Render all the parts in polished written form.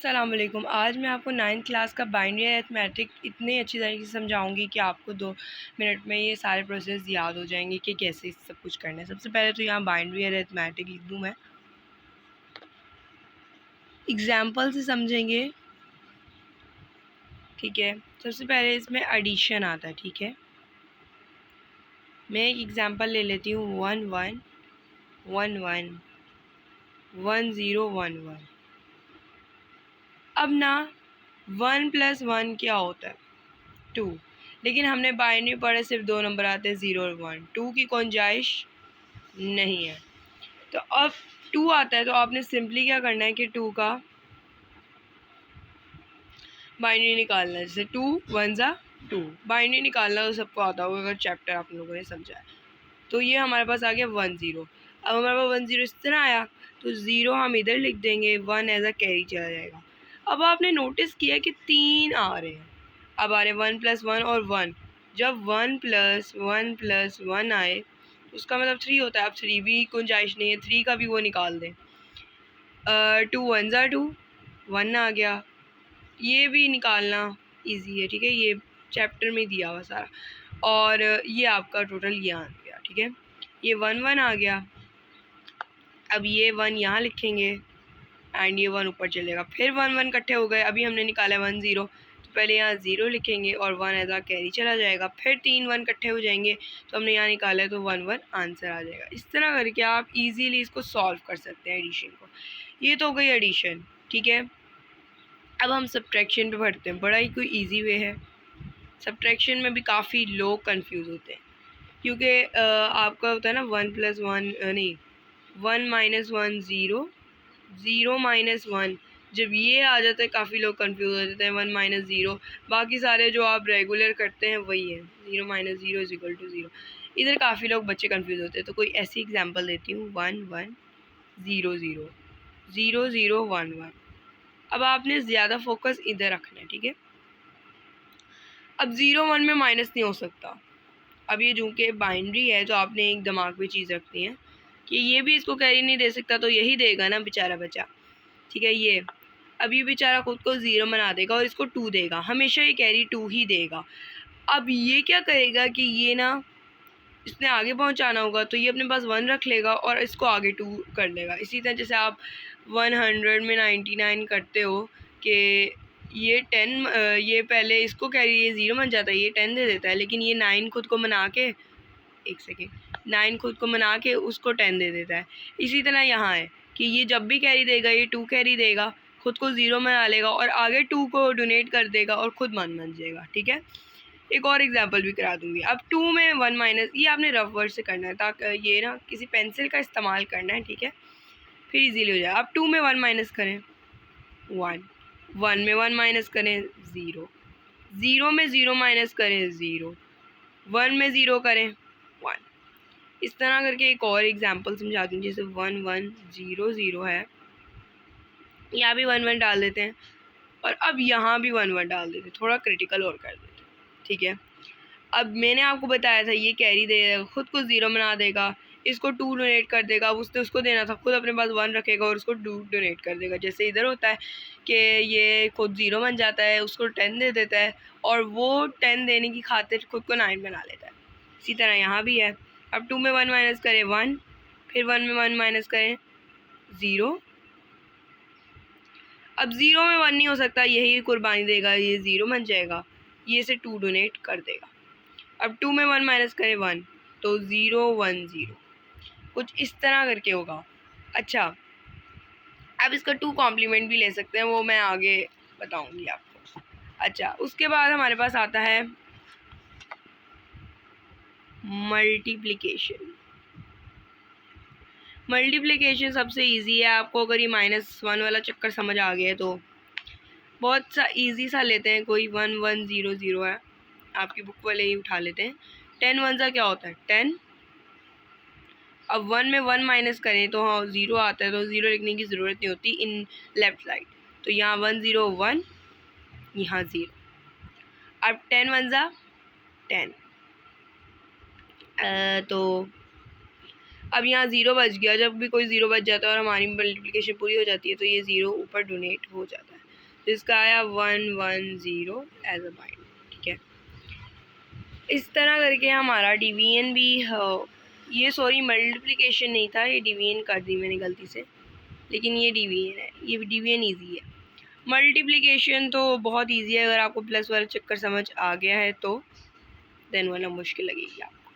अस्सलाम वालेकुम। आज मैं आपको 9th क्लास का बाइनरी अरिथमेटिक इतने अच्छी तरीके से समझाऊंगी कि आपको 2 मिनट में ये सारे प्रोसेस याद हो जाएंगे कि कैसे सब कुछ करना है। सबसे पहले तो यहाँ बाइनरी अरिथमेटिक लिख दूँ मैं, एग्जाम्पल से समझेंगे। ठीक है, सबसे पहले इसमें एडिशन आता है। ठीक है, मैं एक एग्जाम्पल ले लेती हूँ 1 1 1 1 1 0 1 1। अब ना 1 + 1 क्या होता है? 2। लेकिन हमने बाइनरी पढ़े, सिर्फ 2 नंबर आते हैं 0 और 1। 2 की गुंजाइश नहीं है। तो अब 2 आता है तो आपने सिंपली क्या करना है कि 2 का बाइनरी निकालना है। जैसे 2 1 2 बाइनरी निकालना तो सबको आता होगा अगर चैप्टर आप लोगों ने समझा है। तो ये हमारे पास आ गया 1 0। अब हमारे पास 1 0 इस तरह आया तो 0 हम इधर लिख देंगे, 1 एज अ कैरी चला जाएगा। अब आपने नोटिस किया कि 3 आ रहे हैं। अब आ रहे 1 + 1 और 1। जब 1 + 1 + 1 आए तो उसका मतलब 3 होता है। अब 3 भी गुंजाइश नहीं है, 3 का भी वो निकाल दें। 2 1 2 1 आ गया। ये भी निकालना इजी है। ठीक है, ये चैप्टर में दिया हुआ सारा। और ये आपका टोटल यहाँ आ गया। ठीक है, ये 1 1 आ गया। अब ये 1 यहाँ लिखेंगे एंड ये 1 ऊपर चलेगा। फिर 1 1 इकट्ठे हो गए। अभी हमने निकाला 1 0, तो पहले यहाँ 0 लिखेंगे और 1 एज आ कैरी चला जाएगा। फिर 3 1 इकट्ठे हो जाएंगे तो हमने यहाँ निकाला है तो 1 1 आंसर आ जाएगा। इस तरह करके आप इजीली इसको सॉल्व कर सकते हैं एडिशन को। ये तो हो गई एडिशन। ठीक है, अब हम सब्ट्रैक्शन पे बढ़ते हैं। बड़ा ही कोई ईजी वे है। सब्ट्रैक्शन में भी काफ़ी लोग कंफ्यूज होते हैं क्योंकि आपका होता है ना 1 + 1 नहीं 1 - 1 0 0 - 1। जब ये आ जाता है काफ़ी लोग कंफ्यूज हो जाते हैं। 1 - 0, बाकी सारे जो आप रेगुलर करते हैं वही है। 0 - 0 = 0। इधर काफ़ी लोग बच्चे कंफ्यूज होते हैं। तो कोई ऐसी एग्जांपल देती हूँ 1 1 0 0 0 0 1 1। अब आपने ज़्यादा फोकस इधर रखना है। ठीक है, अब 0 1 में माइनस नहीं हो सकता। अब ये जो कि बाइनरी है तो आपने एक दिमाग में चीज़ रखनी है कि ये भी इसको कैरी नहीं दे सकता तो यही देगा ना बेचारा बच्चा। ठीक है, ये अब ये बेचारा खुद को 0 बना देगा और इसको 2 देगा। हमेशा ये कैरी 2 ही देगा। अब ये क्या करेगा कि ये ना इसने आगे पहुंचाना होगा तो ये अपने पास 1 रख लेगा और इसको आगे 2 कर लेगा। इसी तरह जैसे आप 100 में 99 करते हो कि ये 10 ये पहले इसको कैरी ये 0 बन जाता है, ये 10 दे देता है। लेकिन ये 9 खुद को मना के 9 खुद को मना के उसको 10 दे देता है। इसी तरह यहाँ है कि ये जब भी कैरी देगा ये 2 कैरी देगा, खुद को 0 मना लेगा और आगे 2 को डोनेट कर देगा और खुद 1 बन जाएगा। ठीक है, एक और एग्जांपल भी करा दूंगी। अब 2 में 1 माइनस, ये आपने रफ वर्ड से करना है ताकि ये ना किसी पेंसिल का इस्तेमाल करना है। ठीक है, फिर इजीली हो जाए। अब 2 में 1 माइनस करें 1, 1 में 1 माइनस करें 0, 0 में 0 माइनस करें 0, 1 में 0 करें 1। इस तरह करके एक और एग्जांपल समझा दूँ। जैसे 1 1 0 0 है, यहाँ भी 1 1 डाल देते हैं और अब यहाँ भी 1 1 डाल देते हैं, थोड़ा क्रिटिकल और कर देते हैं। ठीक है, अब मैंने आपको बताया था ये कैरी दे देगा, खुद को 0 बना देगा, इसको 2 डोनेट कर देगा। उसने उसको देना था, खुद अपने पास 1 रखेगा और उसको 2 डोनेट कर देगा। जैसे इधर होता है कि ये खुद 0 बन जाता है, उसको 10 दे देता है और वो 10 देने की खातिर खुद को 9 बना लेता है। इसी तरह यहाँ भी है। अब 2 में 1 माइनस करें 1, फिर 1 में 1 माइनस करें 0। अब 0 में 1 नहीं हो सकता, यही कुर्बानी देगा, ये 0 बन जाएगा, ये से 2 डोनेट कर देगा। अब 2 में 1 माइनस करें 1 तो 0 1 0, कुछ इस तरह करके होगा। अच्छा, अब इसका 2 कॉम्प्लीमेंट भी ले सकते हैं, वो मैं आगे बताऊंगी आपको। अच्छा, उसके बाद हमारे पास आता है मल्टीप्लिकेशन। मल्टीप्लिकेशन सबसे इजी है। आपको अगर ये -1 वाला चक्कर समझ आ गया है तो बहुत सा इजी सा लेते हैं। कोई 1 1 0 0 है, आपकी बुक वाले ही उठा लेते हैं। 10 1 सा क्या होता है 10। अब 1 में 1 माइनस करें तो हाँ 0 आता है, तो 0 लिखने की ज़रूरत नहीं होती इन लेफ्ट साइड। तो यहाँ 1 0 1, यहाँ 0। अब 10 1 ज़ा 10, तो अब यहाँ 0 बच गया। जब भी कोई 0 बच जाता है और हमारी मल्टीप्लिकेशन पूरी हो जाती है तो ये 0 ऊपर डोनेट हो जाता है। इसका आया 110 एज अ बाइनरी, ठीक है। इस तरह करके हमारा डिवीजन भी ये सॉरी मल्टीप्लिकेशन नहीं था, ये डिवीजन कर दी मैंने गलती से, लेकिन ये डिवीजन है, ये डिवीजन ईजी है। मल्टीप्लिकेशन तो बहुत ईजी है, अगर आपको प्लस वाला चक्कर समझ आ गया है तो देन वाला मुश्किल लगेगी आपको।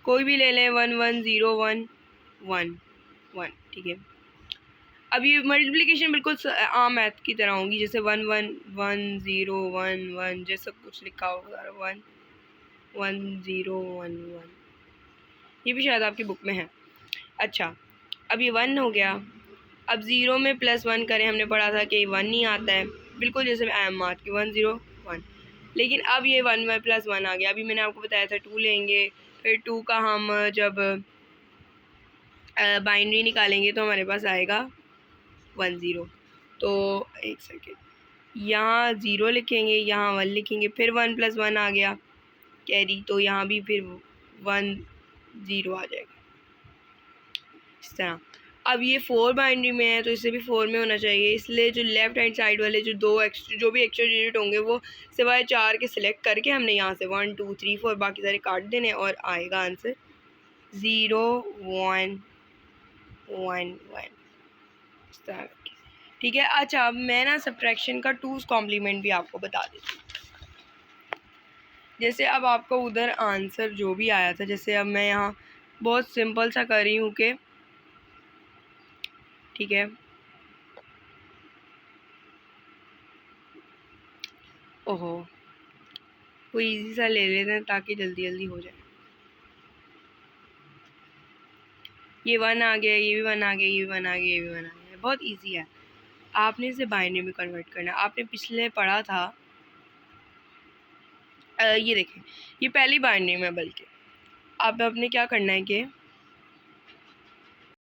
कोई भी ले लें, 1101111, ठीक है। अब ये मल्टीप्लिकेशन बिल्कुल आम मैथ की तरह होगी, जैसे 111011 जैसा कुछ लिखा होगा, 11011, ये भी शायद आपकी बुक में है। अच्छा, अब ये 1 हो गया। अब 0 में +1 करें, हमने पढ़ा था कि 1 नहीं आता है, बिल्कुल जैसे मार्क की 101। लेकिन अब ये 1 में +1 आ गया। अभी मैंने आपको बताया था 2 लेंगे, फिर 2 का हम जब बाइनरी निकालेंगे तो हमारे पास आएगा 10। तो एक सेकेंड, यहाँ 0 लिखेंगे, यहाँ 1 लिखेंगे, फिर 1 + 1 आ गया कैरी, तो यहाँ भी फिर 10 आ जाएगा इस तरह। अब ये 4 बाइनरी में है तो इसे भी 4 में होना चाहिए, इसलिए जो लेफ्ट हैंड साइड वाले जो जो भी एक्स्ट्रा डिजिट होंगे वो सिवाय 4 के सिलेक्ट करके हमने यहाँ से 1 2 3 4 बाकी सारे काट देने और आएगा आंसर 0 1 1 1 इस तरह, ठीक है। अच्छा, अब मैं ना सब्ट्रैक्शन का 2's कॉम्प्लीमेंट भी आपको बता देती हूँ। जैसे अब आपको उधर आंसर जो भी आया था, जैसे अब मैं यहाँ बहुत सिंपल सा कर रही हूँ कि ठीक है, ओहो, कोई इजी सा ले लेते हैं ताकि जल्दी जल्दी हो जाए। ये 1 आ गया, ये भी 1 आ गया, ये भी 1 आ गया, ये भी 1 आ गया, बहुत इजी है। आपने इसे बाइनरी में कन्वर्ट करना है। आपने पिछले पढ़ा था, ये देखें, ये पहली बाइनरी में, बल्कि अब आपने क्या करना है कि